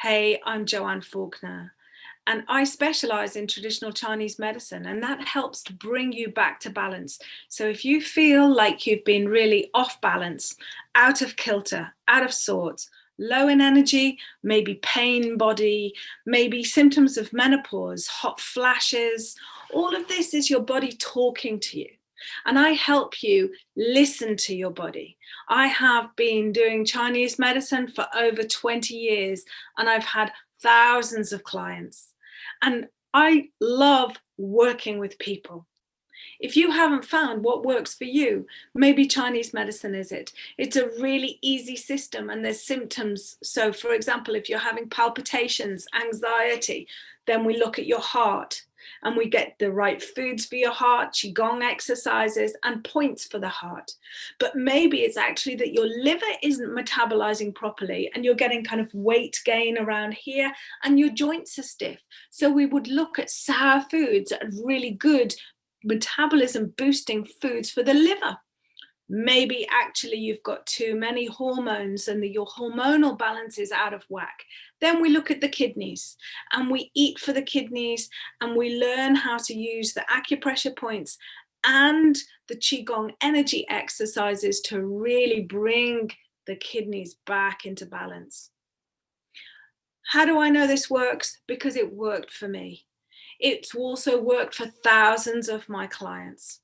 Hey, I'm Joanne Faulkner, and I specialize in traditional Chinese medicine, and that helps to bring you back to balance. So if you feel like you've been really off balance, out of kilter, out of sorts, low in energy, maybe pain body, maybe symptoms of menopause, hot flashes, all of this is your body talking to you. And I help you listen to your body. I have been doing Chinese medicine for over 20 years, and I've had thousands of clients. And I love working with people. If you haven't found what works for you, maybe Chinese medicine is it. It's a really easy system and there's symptoms. So for example, if you're having palpitations, anxiety, then we look at your heart and we get the right foods for your heart, qigong exercises and points for the heart. But maybe it's actually that your liver isn't metabolizing properly and you're getting kind of weight gain around here and your joints are stiff. So we would look at sour foods and really good metabolism boosting foods for the liver. Maybe actually you've got too many hormones and your hormonal balance is out of whack. Then we look at the kidneys and we eat for the kidneys and we learn how to use the acupressure points and the qigong energy exercises to really bring the kidneys back into balance. How do I know this works? Because it worked for me. It's also worked for thousands of my clients.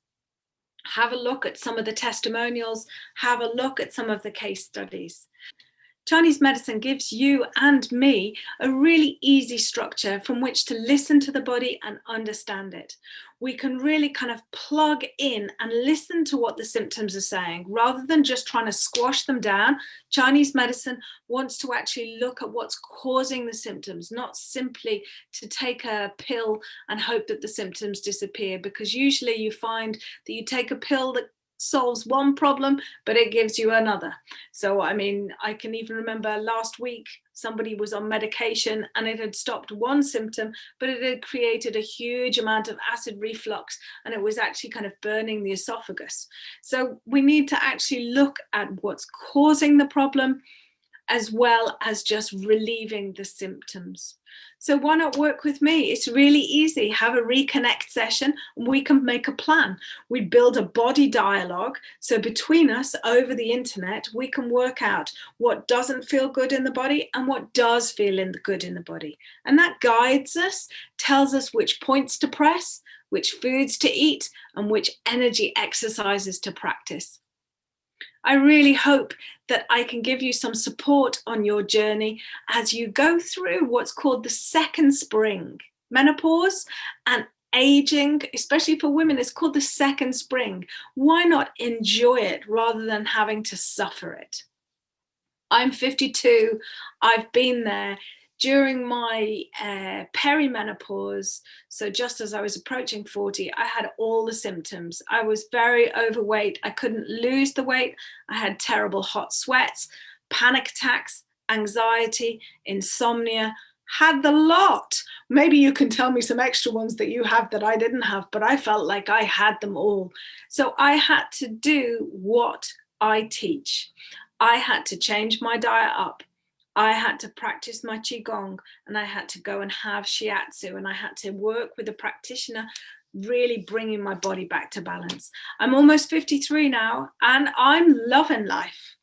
Have a look at some of the testimonials, have a look at some of the case studies. Chinese medicine gives you and me a really easy structure from which to listen to the body and understand it. We can really kind of plug in and listen to what the symptoms are saying rather than just trying to squash them down. Chinese medicine wants to actually look at what's causing the symptoms, not simply to take a pill and hope that the symptoms disappear, because usually you find that you take a pill that solves one problem, but it gives you another. So, I mean, I can even remember last week, somebody was on medication and it had stopped one symptom, but it had created a huge amount of acid reflux and it was actually kind of burning the esophagus. So we need to actually look at what's causing the problem as well as just relieving the symptoms. So why not work with me? It's really easy. Have a reconnect session and we can make a plan. We build a body dialogue. So between us over the internet, we can work out what doesn't feel good in the body and what does feel good in the body. And that guides us, tells us which points to press, which foods to eat, and which energy exercises to practice. I really hope that I can give you some support on your journey as you go through what's called the second spring. Menopause and aging, especially for women, is called the second spring. Why not enjoy it rather than having to suffer it? I'm 52. I've been there. During my perimenopause, so just as I was approaching 40, I had all the symptoms. I was very overweight. I couldn't lose the weight. I had terrible hot sweats, panic attacks, anxiety, insomnia, had the lot. Maybe you can tell me some extra ones that you have that I didn't have, but I felt like I had them all. So I had to do what I teach. I had to change my diet up. I had to practice my qigong and I had to go and have shiatsu and I had to work with a practitioner, really bringing my body back to balance. I'm almost 53 now and I'm loving life,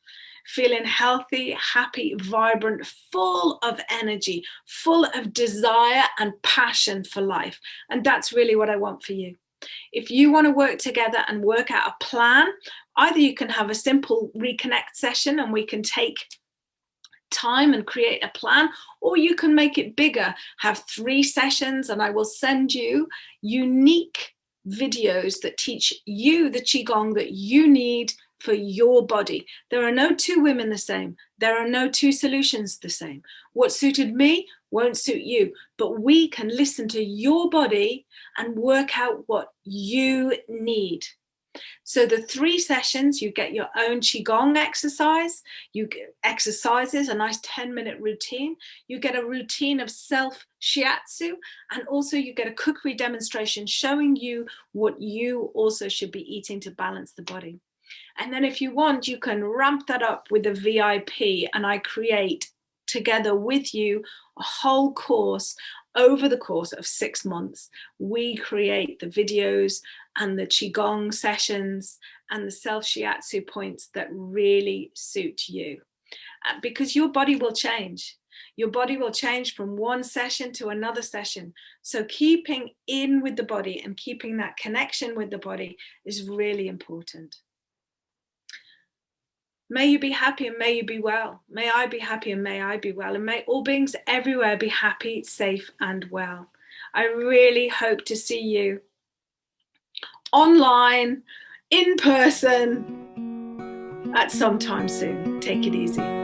feeling healthy, happy, vibrant, full of energy, full of desire and passion for life. And that's really what I want for you. If you want to work together and work out a plan, either you can have a simple reconnect session and we can take time and create a plan, or you can make it bigger, have 3 sessions, and I will send you unique videos that teach you the qigong that you need for your body. There are no 2 women the same. There are no 2 solutions the same. What suited me won't suit you, but we can listen to your body and work out what you need. So the 3 sessions, you get your own qigong exercise, you get exercises, a nice 10-minute routine, you get a routine of self shiatsu, and also you get a cookery demonstration showing you what you also should be eating to balance the body. And then if you want, you can ramp that up with a VIP, and I create together with you a whole course over the course of 6 months. We create the videos and the Qigong sessions and the self-shiatsu points that really suit you. Because your body will change. Your body will change from one session to another session. So keeping in with the body and keeping that connection with the body is really important. May you be happy and may you be well. May I be happy and may I be well. And may all beings everywhere be happy, safe, and well. I really hope to see you online, in person, at some time soon. Take it easy.